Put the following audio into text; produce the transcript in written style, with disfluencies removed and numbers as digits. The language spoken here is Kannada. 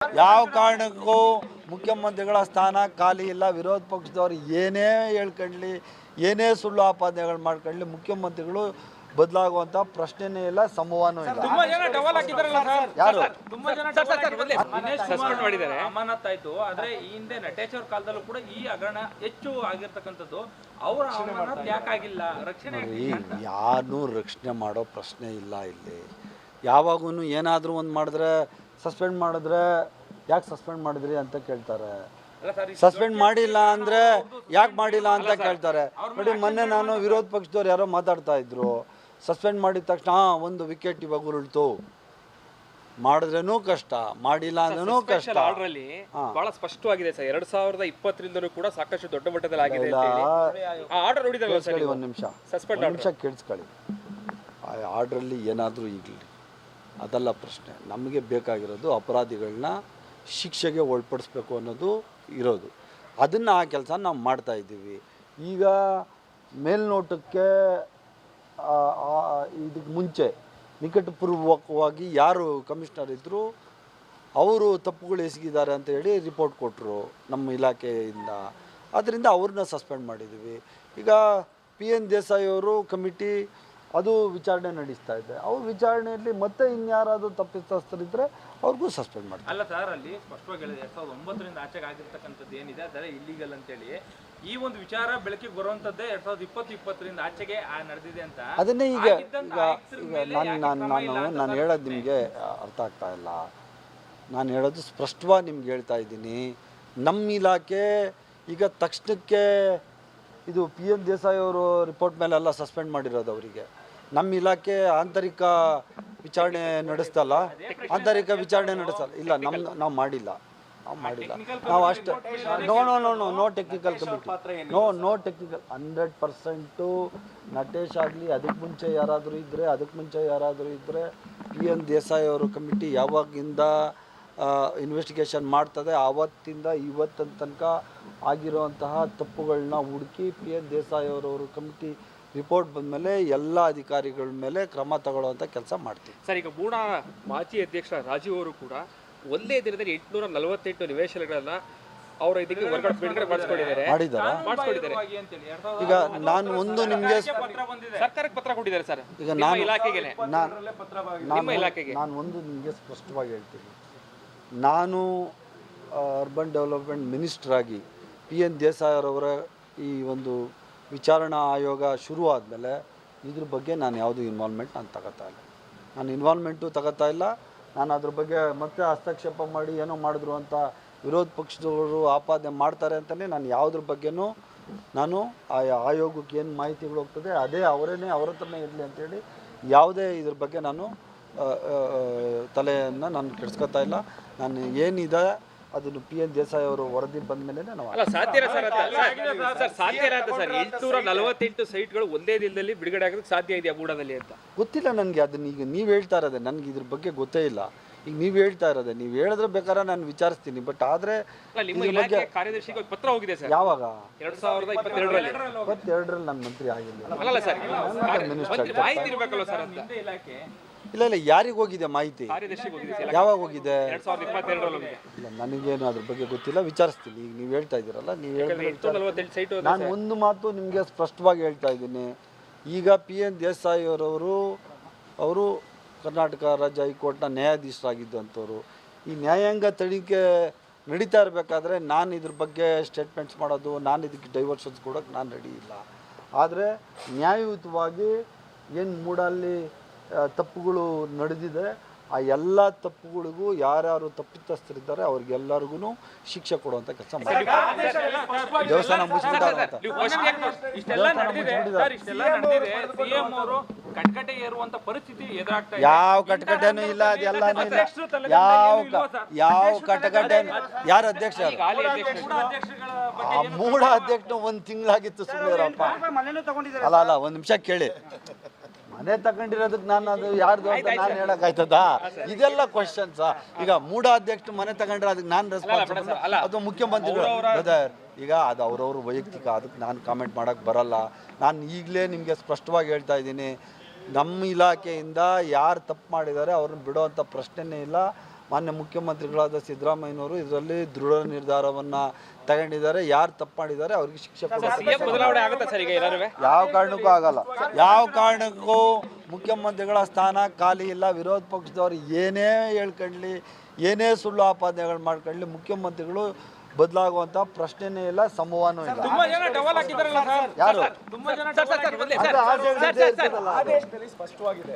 ಯಾವ ಕಾರಣಕ್ಕೂ ಮುಖ್ಯಮಂತ್ರಿಗಳ ಸ್ಥಾನ ಖಾಲಿ ಇಲ್ಲ. ವಿರೋಧ ಪಕ್ಷದವ್ರು ಏನೇ ಹೇಳ್ಕೊಳ್ಳಿ, ಏನೇ ಸುಳ್ಳು ಆಪಾದನೆಗಳು ಮಾಡ್ಕೊಳ್ಳಿ, ಮುಖ್ಯಮಂತ್ರಿಗಳು ಬದಲಾಗುವಂಥ ಪ್ರಶ್ನೆನೇ ಇಲ್ಲ, ಸಂಭವನೂ ಇಲ್ಲ. ಯಾರು ಅಮಾನತ್ತಾಯ್ತು, ಆದ್ರೆ ಈ ಹಿಂದೆ ನಟೇಶ್ ಅವ್ರ ಕಾಲದಲ್ಲೂ ಕೂಡ ಈ ಹಗರಣ ಹೆಚ್ಚು ಆಗಿರ್ತಕ್ಕಂಥದ್ದು. ಅವರ ಅಮಾನತ್ ಯಾಕಾಗಿಲ್ಲ, ರಕ್ಷಣೆ ಯಾರನ್ನೂ ರಕ್ಷಣೆ ಮಾಡೋ ಪ್ರಶ್ನೆ ಇಲ್ಲ ಇಲ್ಲಿ. ಯಾವಾಗೂ ಏನಾದರೂ ಒಂದು ಮಾಡಿದ್ರೆ ಸಸ್ಪೆಂಡ್ ಮಾಡಿದ್ರೆ ಯಾಕೆ ಸಸ್ಪೆಂಡ್ ಮಾಡಿದ್ರಿ ಅಂತ ಕೇಳ್ತಾರೆ. ಸಸ್ಪೆಂಡ್ ಮಾಡಿಲ್ಲ ಅಂದರೆ ಯಾಕೆ ಮಾಡಿಲ್ಲ ಅಂತ ಕೇಳ್ತಾರೆ. ನೋಡಿ, ಮೊನ್ನೆ ನಾನು ವಿರೋಧ ಪಕ್ಷದವ್ರು ಯಾರೋ ಮಾತಾಡ್ತಾ ಇದ್ರು, ಸಸ್ಪೆಂಡ್ ಮಾಡಿದ ತಕ್ಷಣ ಒಂದು ವಿಕೆಟ್ ಇವಾಗ ಉರುಳ್ತು, ಮಾಡಿದ್ರೇನೂ ಕಷ್ಟ, ಮಾಡಿಲ್ಲ ಅಂದ್ರೂ ಕಷ್ಟ. ಬಹಳ ಸ್ಪಷ್ಟವಾಗಿದೆ ಸರ್. 2020ರಿಂದಲೂ ಕೂಡ ಸಾಕಷ್ಟು ದೊಡ್ಡ ಮಟ್ಟದಲ್ಲಿ ಆಗಿದೆ. ಒಂದು ನಿಮಿಷ ಕೇಳಿಸ್ಕೊಳ್ಳಿ. ಆ ಆರ್ಡ್ರಲ್ಲಿ ಏನಾದರೂ ಈಗಲಿ ಅದಲ್ಲ ಪ್ರಶ್ನೆ. ನಮಗೆ ಬೇಕಾಗಿರೋದು ಅಪರಾಧಿಗಳನ್ನ ಶಿಕ್ಷೆಗೆ ಒಳಪಡಿಸ್ಬೇಕು ಅನ್ನೋದು ಇರೋದು. ಅದನ್ನು ಆ ಕೆಲಸ ನಾವು ಮಾಡ್ತಾಯಿದ್ದೀವಿ. ಈಗ ಮೇಲ್ನೋಟಕ್ಕೆ ಇದಕ್ಕೆ ಮುಂಚೆ ನಿಕಟಪೂರ್ವಕವಾಗಿ ಯಾರು ಕಮಿಷನರ್ ಇದ್ದರು ಅವರು ತಪ್ಪುಗಳು ಎಸಗಿದ್ದಾರೆ ಅಂತ ಹೇಳಿ ರಿಪೋರ್ಟ್ ಕೊಟ್ಟರು ನಮ್ಮ ಇಲಾಖೆಯಿಂದ. ಅದರಿಂದ ಅವ್ರನ್ನ ಸಸ್ಪೆಂಡ್ ಮಾಡಿದ್ದೀವಿ. ಈಗ PN ದೇಸಾಯಿ ಅವರು ಕಮಿಟಿ ಅದು ವಿಚಾರಣೆ ನಡೆಸ್ತಾ ಇದೆ. ಅವ್ರ ವಿಚಾರಣೆಯಲ್ಲಿ ಮತ್ತೆ ಇನ್ಯಾರಾದರೂ ತಪ್ಪಿತಸ್ಥರಿದ್ದರೆ ಅವ್ರಿಗೂ ಸಸ್ಪೆಂಡ್ ಮಾಡ್ತಾರೆ. ಅಲ್ಲ ಸರ್, ಅಲ್ಲಿ ಸ್ಪಷ್ಟವಾಗಿ ಹೇಳಿದೆ 2009ರಿಂದ ಆಚೆಗೆ ಆಗಿರ್ತಕ್ಕಂಥದ್ದು ಏನಿದೆ ಅದೆಲ್ಲ ಇಲ್ಲಿಗಲ್ ಅಂತೇಳಿ. ಈ ಒಂದು ವಿಚಾರ ಬೆಳಕಿಗೆ ಬರುವಂಥದ್ದೇ 2020ರಿಂದ ಆಚೆಗೆ ನಡೆದಿದೆ ಅಂತ. ಅದನ್ನೇ ಈಗ ನಾನು ಹೇಳೋದು ನಿಮಗೆ ಅರ್ಥ ಆಗ್ತಾ ಇಲ್ಲ. ನಾನು ಹೇಳೋದು ಸ್ಪಷ್ಟವಾಗಿ ನಿಮ್ಗೆ ಹೇಳ್ತಾ ಇದ್ದೀನಿ. ನಮ್ಮ ಇಲಾಖೆ ಈಗ ತಕ್ಷಣಕ್ಕೆ ಇದು PN ದೇಸಾಯಿ ಅವರು ರಿಪೋರ್ಟ್ ಮೇಲೆಲ್ಲ ಸಸ್ಪೆಂಡ್ ಮಾಡಿರೋದು ಅವರಿಗೆ. ನಮ್ಮ ಇಲಾಖೆ ಆಂತರಿಕ ವಿಚಾರಣೆ ನಡೆಸ್ತಲ್ಲ, ಆಂತರಿಕ ವಿಚಾರಣೆ ನಡೆಸಲ್ಲ. ಇಲ್ಲ, ನಾವು ಮಾಡಿಲ್ಲ. ನಾವು ಅಷ್ಟು no technical committee, no technical. 100% Natesh ಆಗಲಿ, ಅದಕ್ಕೆ ಮುಂಚೆ ಯಾರಾದರೂ ಇದ್ದರೆ PN ದೇಸಾಯಿ ಅವರು ಕಮಿಟಿ ಯಾವಾಗಿಂದ ಇನ್ವೆಸ್ಟಿಗೇಷನ್ ಮಾಡ್ತದೆ ಆವತ್ತಿಂದ ಇವತ್ತಿನ ತನಕ ಆಗಿರುವಂತಹ ತಪ್ಪುಗಳನ್ನ ಹುಡುಕಿ PN ದೇಸಾಯಿ ಅವರವರು ಕಮಿಟಿ ರಿಪೋರ್ಟ್ ಬಂದಮೇಲೆ ಎಲ್ಲ ಅಧಿಕಾರಿಗಳ ಮೇಲೆ ಕ್ರಮ ತಗೊಳ್ಳುವಂಥ ಕೆಲಸ ಮಾಡ್ತೀವಿ ಸರ್. ಈಗ ಬೂಡಾ ಮಾಜಿ ಅಧ್ಯಕ್ಷ ರಾಜೀವ್ ಅವರು ಕೂಡ ಒಂದೇ ದಿನದಲ್ಲಿ 848 ನಿವೇಶನಗಳನ್ನು ಅವರ ಇದಕ್ಕೆ ಬಿಡುಗಡೆ ಮಾಡಿಸ್ಕೊಂಡಿದ್ದಾರೆ. ಈಗ ನಾನು ಒಂದು ನಿಮಗೆ ಸರ್ಕಾರಕ್ಕೆ ಪತ್ರ ಕೊಟ್ಟಿದ್ದಾರೆ ಸರ್. ಈಗ ನಾನು ಒಂದು ನಿಮಗೆ ಸ್ಪಷ್ಟವಾಗಿ ಹೇಳ್ತೀನಿ. ನಾನು ಅರ್ಬನ್ ಡೆವಲಪ್ಮೆಂಟ್ ಮಿನಿಸ್ಟರ್ ಆಗಿ PN ದೇಸಾಯಿ ಅವರ ಈ ಒಂದು ವಿಚಾರಣಾ ಆಯೋಗ ಶುರು ಆದಮೇಲೆ ಇದ್ರ ಬಗ್ಗೆ ನಾನು ಯಾವುದೂ ಇನ್ವಾಲ್ವ್ಮೆಂಟ್ ತಗೋತಾ ಇಲ್ಲ. ನಾನು ಅದ್ರ ಬಗ್ಗೆ ಮತ್ತೆ ಹಸ್ತಕ್ಷೇಪ ಮಾಡಿ ಏನೋ ಮಾಡಿದ್ರು ಅಂತ ವಿರೋಧ ಪಕ್ಷದವರು ಆಪಾದನೆ ಮಾಡ್ತಾರೆ ಅಂತಲೇ ನಾನು ಯಾವುದ್ರ ಬಗ್ಗೆನೂ ನಾನು ಆ ಆಯೋಗಕ್ಕೆ ಏನು ಮಾಹಿತಿಗಳು ಹೋಗ್ತದೆ ಅದೇ ಅವ್ರ ಹತ್ರನೇ ಇರಲಿ ಅಂತೇಳಿ ಯಾವುದೇ ಇದ್ರ ಬಗ್ಗೆ ನಾನು ತಲೆಯನ್ನು ನಾನು ಕೆಡಿಸ್ಕೊತಾ ಇಲ್ಲ. ನಾನು ಏನಿದೆ ಅದನ್ನು PN ದೇಸಾಯಿ ಅವರು ವರದಿ ಬಂದ ಮೇಲೆ ನಾವು ಸಾಧ್ಯ ಸರ್. 848 ಸೈಟ್ಗಳು ಒಂದೇ ದಿನದಲ್ಲಿ ಬಿಡುಗಡೆ ಆಗೋದಕ್ಕೆ ಸಾಧ್ಯ ಇದೆಯಾ ಬೂಡಾದಲ್ಲಿ ಅಂತ ಗೊತ್ತಿಲ್ಲ ನನಗೆ. ಅದನ್ನ ಈಗ ನೀವು ಹೇಳ್ತಾ ಇರೋದೆ, ನನಗೆ ಇದ್ರ ಬಗ್ಗೆ ಗೊತ್ತೇ ಇಲ್ಲ. ಈಗ ನೀವು ಹೇಳ್ತಾ ಇರೋದೆ, ನೀವು ಹೇಳಿದ್ರೆ ಬೇಕಾದ್ರೆ ನಾನು ವಿಚಾರಿಸ್ತೀನಿ. ಬಟ್ ಆದರೆ ಕಾರ್ಯದರ್ಶಿಗೆ ಪತ್ರ ಹೋಗಿದೆ ಸರ್. ಯಾವಾಗ? 2022ರಲ್ಲಿ ನಾನು ಮಂತ್ರಿ ಆಗಿಲ್ಲ. ಇಲ್ಲ, ಯಾರಿಗೆ ಹೋಗಿದೆ ಮಾಹಿತಿ? ಯಾವಾಗ ಹೋಗಿದೆ? ಇಲ್ಲ, ನನಗೇನು ಅದ್ರ ಬಗ್ಗೆ ಗೊತ್ತಿಲ್ಲ, ವಿಚಾರಿಸ್ತೀನಿ. ಈಗ ನೀವು ಹೇಳ್ತಾ ಇದ್ದೀರಲ್ಲ, ನೀವು ಹೇಳಿದ್ರೆ ನಾನು ಒಂದು ಮಾತು ನಿಮಗೆ ಸ್ಪಷ್ಟವಾಗಿ ಹೇಳ್ತಾ ಇದ್ದೀನಿ. ಈಗ PN ದೇಸಾಯಿ ಅವರು ಕರ್ನಾಟಕ ರಾಜ್ಯ ಹೈಕೋರ್ಟ್ನ ನ್ಯಾಯಾಧೀಶರಾಗಿದ್ದಂಥವ್ರು. ಈ ನ್ಯಾಯಾಂಗ ತನಿಖೆ ನಡೀತಾ ಇರಬೇಕಾದ್ರೆ ನಾನು ಇದ್ರ ಬಗ್ಗೆ ಸ್ಟೇಟ್ಮೆಂಟ್ಸ್ ಮಾಡೋದು, ನಾನು ಇದಕ್ಕೆ ಡೈವರ್ಷನ್ಸ್ ಕೊಡೋಕ್ಕೆ ನಾನು ರೆಡಿ ಇಲ್ಲ. ಆದರೆ ನ್ಯಾಯಯುತವಾಗಿ ಏನು ಮೂಡಲ್ಲಿ ತಪ್ಪುಗಳು ನಡೆದಿದೆ, ಆ ಎಲ್ಲ ತಪ್ಪುಗಳಿಗೂ ಯಾರ್ಯಾರು ತಪ್ಪಿತಸ್ಥರಿದ್ದಾರೆ ಅವ್ರಿಗೆಲ್ಲರಿಗೂ ಶಿಕ್ಷೆ ಕೊಡುವಂಥ ಕೆಲಸ ಮಾಡಿ. ದೇವಸ್ಥಾನ ಮುಚ್ಚಿಬಿಟ್ಟಾರಂತ ಯಾವ ಕಟಕಟೆನೂ ಇಲ್ಲ, ಅದೆಲ್ಲನೂ ಇಲ್ಲ. ಯಾವ ಕಟಕಟೆ? ಯಾರು ಅಧ್ಯಕ್ಷ? ಆ ಮೂಢ ಅಧ್ಯಕ್ಷ ಒಂದು ತಿಂಗಳಾಗಿತ್ತು. ಸುಮ್ಮನಿರಪ್ಪ. ಅಲ್ಲ, ಒಂದು ನಿಮಿಷ ಕೇಳಿ. ಮನೆ ತಗೊಂಡಿರೋದಕ್ಕೆ ನಾನು ಅದು ಯಾರ್ದು ಅಂತ ನಾನು ಹೇಳೋಕ್ಕಾಯ್ತದ? ಇದೆಲ್ಲ ಕ್ವಶನ್ಸ್. ಈಗ ಮೂಢ ಅಧ್ಯಕ್ಷ ಮನೆ ತಗೊಂಡ್ರೆ ಅದಕ್ಕೆ ನಾನು ರೆಸ್ಪಾನ್ಸಿಬಲ್, ಅದು ಮುಖ್ಯಮಂತ್ರಿಗಳು. ಈಗ ಅದು ಅವ್ರವ್ರ ವೈಯಕ್ತಿಕ, ಅದಕ್ಕೆ ನಾನು ಕಾಮೆಂಟ್ ಮಾಡೋಕ್ಕೆ ಬರಲ್ಲ. ನಾನು ಈಗಲೇ ನಿಮಗೆ ಸ್ಪಷ್ಟವಾಗಿ ಹೇಳ್ತಾ ಇದ್ದೀನಿ, ನಮ್ಮ ಇಲಾಖೆಯಿಂದ ಯಾರು ತಪ್ಪು ಮಾಡಿದ್ದಾರೆ ಅವ್ರನ್ನ ಬಿಡೋವಂಥ ಪ್ರಶ್ನೆನೇ ಇಲ್ಲ. ಮಾನ್ಯ ಮುಖ್ಯಮಂತ್ರಿಗಳಾದ ಸಿದ್ದರಾಮಯ್ಯನವರು ಇದರಲ್ಲಿ ದೃಢ ನಿರ್ಧಾರವನ್ನು ತಗೊಂಡಿದ್ದಾರೆ. ಯಾರು ತಪ್ಪು ಮಾಡಿದ್ದಾರೆ ಅವ್ರಿಗೆ ಶಿಕ್ಷೆ ಕೊಡಬೇಕು. ಸಿಎಂ ಬದಲಾವಣೆ ಆಗುತ್ತಾ ಸರ್ ಈಗ ಎಲ್ಲರೂ? ಯಾವ ಕಾರಣಕ್ಕೂ ಆಗಲ್ಲ. ಯಾವ ಕಾರಣಕ್ಕೂ ಮುಖ್ಯಮಂತ್ರಿಗಳ ಸ್ಥಾನ ಖಾಲಿ ಇಲ್ಲ. ವಿರೋಧ ಪಕ್ಷದವ್ರು ಏನೇ ಹೇಳ್ಕೊಳ್ಳಿ, ಏನೇ ಸುಳ್ಳು ಆಪಾದನೆಗಳು ಮಾಡ್ಕೊಳ್ಳಿ, ಮುಖ್ಯಮಂತ್ರಿಗಳು ಬದಲಾಗುವಂಥ ಪ್ರಶ್ನೆನೇ ಇಲ್ಲ, ಸಂಭವನೂ ಇಲ್ಲ. ತುಂಬಾ ಜನ ಟವಲ್ ಹಾಕಿದಾರಲ್ಲ ಸರ್, ಯಾರು ತುಂಬಾ ಜನ ಅದು ಆದೇಶದಲ್ಲಿ ಇರ್ತದಲ್ಲ. ಆದೇಶದಲ್ಲಿ ಸ್ಪಷ್ಟವಾಗಿದೆ